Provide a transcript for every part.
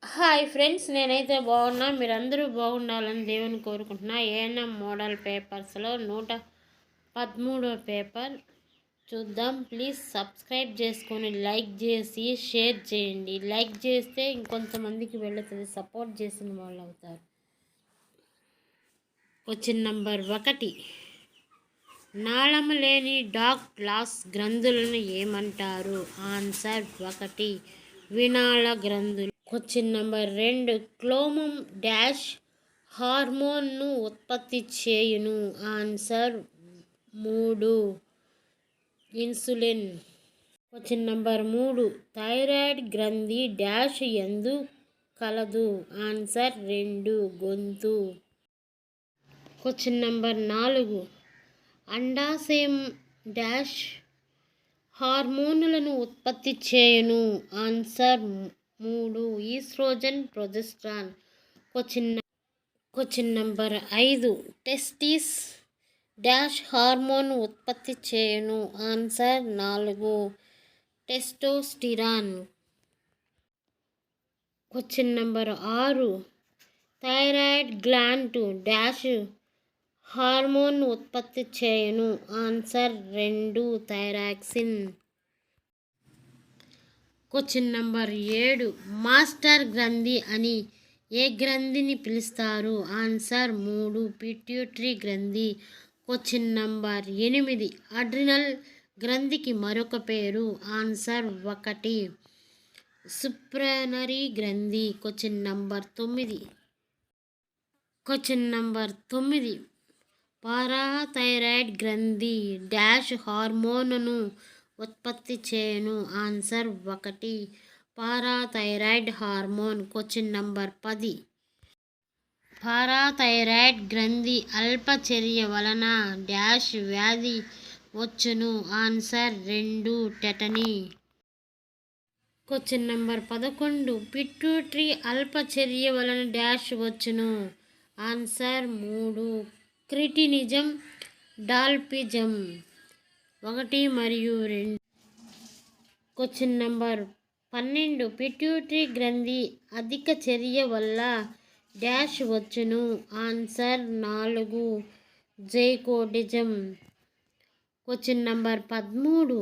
Hi friends, నేనైతే బాగున్నా. మీరందరూ బాగుండాలని దేవుని కోరుకుంటున్నా. ఏఎన్ఎం మోడల్ పేపర్స్లో 113వ పేపర్ చూద్దాం. ప్లీజ్ సబ్స్క్రైబ్ చేసుకొని లైక్ చేసి షేర్ చేయండి. లైక్ చేస్తే ఇంకొంతమందికి వెళుతుంది, సపోర్ట్ చేసిన వాళ్ళు అవుతారు. క్వశ్చన్ నంబర్ 1, నాళము లేని డాగ్ గ్లాస్ గ్రంథులను ఏమంటారు? ఆన్సర్ 1, వినాళ గ్రంథులు. క్వశ్చన్ నంబర్ 2, క్లోమం డాష్ హార్మోన్ను ఉత్పత్తి చేయును? Answer 3, insulin. Question number 3, thyroid గ్రంథి డాష్ యందు కలదు? ఆన్సర్ 2, గొంతు. క్వశ్చన్ నంబర్ 4, అండాశయం డాష్ హార్మోనులను ఉత్పత్తి చేయును? Answer 3, estrogen, progesterone. Question number 5, testis dash hormone ఉత్పత్తి చేయును? Answer 4, testosterone. Question number 6, thyroid gland dash hormone ఉత్పత్తి చేయును? Answer 2, thyroxine. Question number 7, master గ్రంథి అని ఏ గ్రంథిని పిలుస్తారు? ఆన్సర్ 3, పిట్యూటరీ గ్రంథి. క్వశ్చన్ నంబర్ 8, అడ్రినల్ గ్రంథికి మరొక పేరు? ఆన్సర్ 1, సుప్రానరీ గ్రంథి. క్వశ్చన్ నంబర్ 9, పారాథైరాయిడ్ గ్రంథి డాష్ హార్మోన్ను ఉత్పత్తి చేయును? Answer 1, parathyroid hormone. Question number 10, parathyroid గ్రంథి అల్పచర్య వలన డాష్ వ్యాధి వచ్చును? Answer 2, tetany. Question number 11, pituitary అల్పచర్య వలన డాష్ వచ్చును? Answer 3, cretinism, డాల్పిజం. 1 మరియు 2. క్వశ్చన్ నంబర్ 12, పిట్యూటరీ గ్రంథి అధిక చర్య వల్ల డాష్ వచ్చును? Answer 4, gigantism. Question number 13,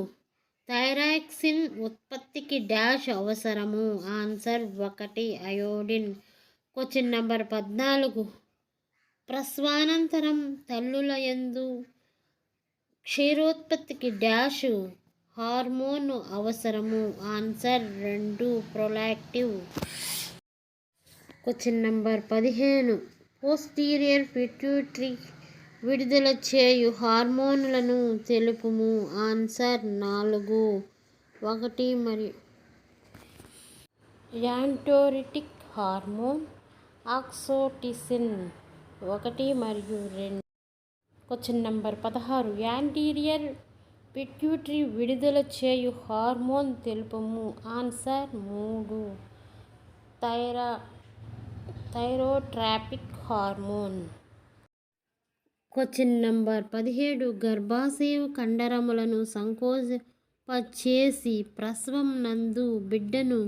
thyroxine ఉత్పత్తికి డాష్ అవసరము? Answer 1, iodine. క్వశ్చన్ నంబర్ 14, ప్రసవానంతరం తల్లుల యందు క్షీరోత్పత్తికి డాష్ హార్మోన్ అవసరము? Answer 2, prolactin. Question number 15, posterior pituitary విడుదల చేయు హార్మోన్లను తెలుపుము? ఆన్సర్ 4, 1 మరియు యాంటోరిటిక్ హార్మోన్, ఆక్సోటిసిన్. 1 మరియు 2. క్వశ్చన్ నంబర్ 16, యాంటీరియర్ పిట్యూటరీ విడుదల చేయు హార్మోన్ తెలుపుము? Answer 3, thyrotropic hormone. Question number 17, గర్భాశయ కండరములను సంకోచింపచేసి ప్రసవం నందు బిడ్డను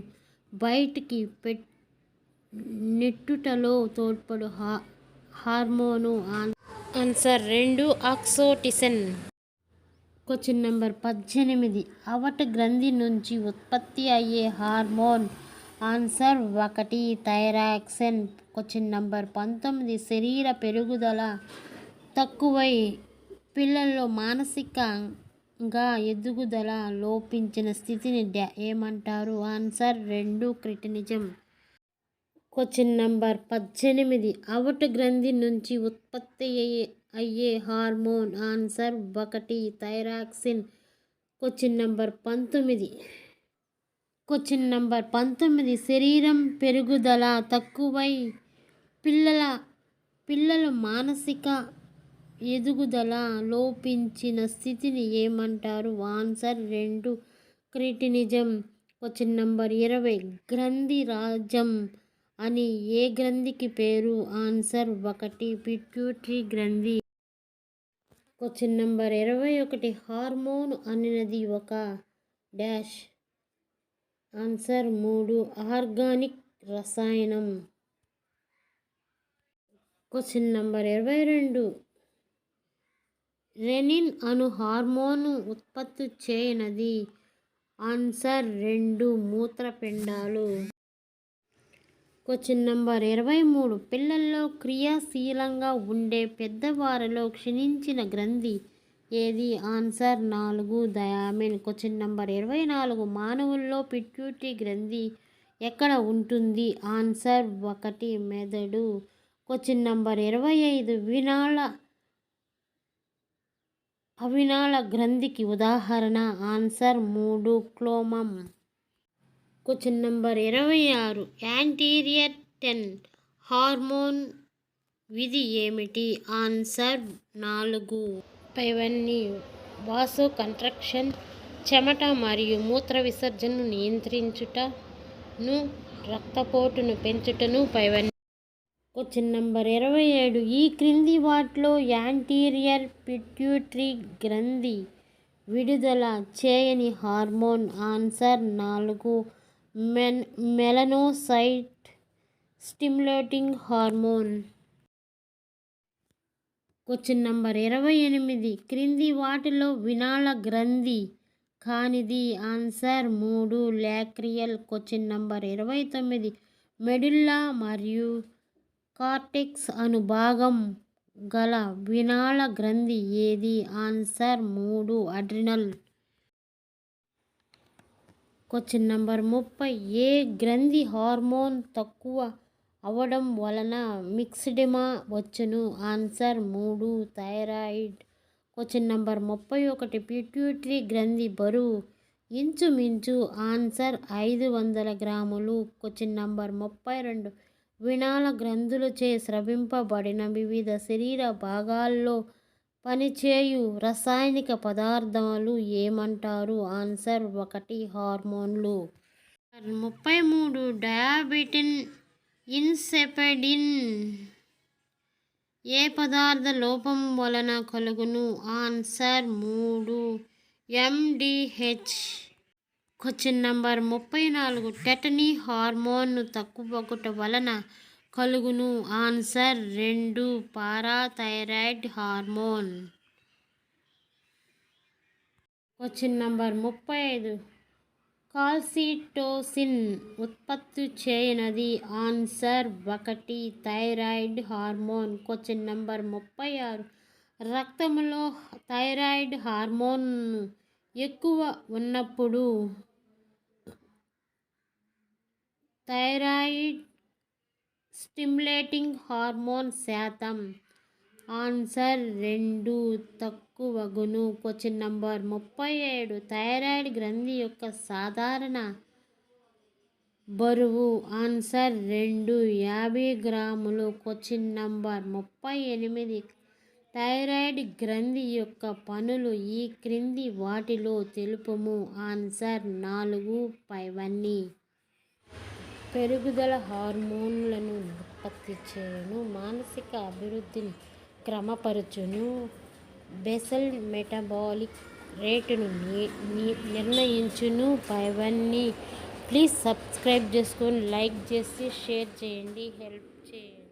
బయటికి నెట్టుటలో తోడ్పడు hormone? Answer 2, oxytocin. Question number 18, అవట గ్రంథి నుంచి ఉత్పత్తి అయ్యే hormone? Answer 1, thyroxine. Question number 19, శరీర పెరుగుదల తక్కువై పిల్లల్లో మానసికంగా ఎదుగుదల లోపించిన స్థితిని ఏమంటారు? Answer 2, cretinism. క్వశ్చన్ నంబర్ 18, అవట గ్రంథి నుంచి ఉత్పత్తి అయ్యే hormone? Answer 1, thyroxine. Question number 19, శరీరం పెరుగుదల తక్కువై పిల్లల మానసిక ఎదుగుదల లోపించిన స్థితిని ఏమంటారు? Answer 2, cretinism. క్వశ్చన్ నంబర్ 20, గ్రంథి రాజ్యం అని ఏ గ్రంథికి పేరు? ఆన్సర్ 1, పిట్యూటరీ గ్రంథి. క్వశ్చన్ నంబర్ 21, హార్మోన్ అనేది ఒక డాష్? ఆన్సర్ 3, ఆర్గానిక్ రసాయనం. Question number 22. రెనిన్ అను హార్మోను ఉత్పత్తి చేయనది. ఆన్సర్ 2 మూత్రపిండాలు. Question number 23. పిల్లల్లో క్రియాశీలంగా ఉండే పెద్దవారిలో క్షీణించిన గ్రంథి ఏది? Answer 4 thiamine. Question number 24. మానవుల్లో పిట్యూటరీ గ్రంథి ఎక్కడ ఉంటుంది? ఆన్సర్ 1 మెదడు. Question number 25. అవినాళ గ్రంథికి ఉదాహరణ? ఆన్సర్ 3 క్లోమం. Question number 26. యాంటీరియర్ 10 హార్మోన్ విధి ఏమిటి? ఆన్సర్ 4. పైవన్నీ వాసో కంట్రక్షన్, చెమట మరియు మూత్ర విసర్జనను నియంత్రించుటను, రక్తపోటును పెంచుటను పైవన్నీ. Question number 27. ఈ క్రింది వాటిలో యాంటీరియర్ పిట్యూటరీ గ్రంథి విడుదల చేయని hormone? Answer 4 melanocyte stimulating hormone. Question number 28. క్రింది వాటిలో వినాళ గ్రంథి కానిది? Answer 3 lacrimal. Question number 29. Medulla మరియు కార్టెక్స్ అను భాగం గల వినాళ గ్రంథి ఏది? Answer 3 adrenal. Question number 30. ఏ గ్రంథి హార్మోన్ తక్కువ అవడం వలన మిక్సిడిమా వచ్చును? Answer 3 thyroid. Question number 31. Pituitary గ్రంథి బరువు ఇంచుమించు? ఆన్సర్ 500 గ్రాములు. Question number 32. వినాళ గ్రంథులచే స్రవింపబడిన వివిధ శరీర భాగాల్లో పనిచేయు రసాయనిక పదార్థాలు ఏమంటారు? ఆన్సర్ 1 హార్మోన్లు. 33. డయాబెటిన్ ఇన్సెపెడిన్ ఏ పదార్థ లోపం వలన కలుగును? Answer 3 MDH. Question number 34. Tetany hormone తక్కువగుట వలన కలుగును? Answer 2 parathyroid hormone. Question number 35. Calcitonin ఉత్పత్తి చేయనది? Answer 1 thyroid hormone. Question number 36. రక్తంలో థైరాయిడ్ హార్మోన్ ఎక్కువ ఉన్నప్పుడు థైరాయిడ్ స్టిమ్యులేటింగ్ హార్మోన్ శాతం? ఆన్సర్ 2 తక్కువగును. Question number 37. థైరాయిడ్ గ్రంథి యొక్క సాధారణ బరువు? ఆన్సర్ 2 50 గ్రాములు. Question number 38. థైరాయిడ్ గ్రంథి యొక్క పనులు ఈ క్రింది వాటిలో తెలుపుము? ఆన్సర్ 4 పైవన్నీ. పెరుగుదల హార్మోన్లను ఉత్పత్తి చేయును, మానసిక అభివృద్ధిని క్రమపరచును, బేసల్ మెటబాలిక్ రేటును నిర్ణయించును పైవన్నీ. ప్లీజ్ సబ్స్క్రైబ్ చేసుకొని లైక్ చేసి షేర్ చేయండి, హెల్ప్ చేయండి.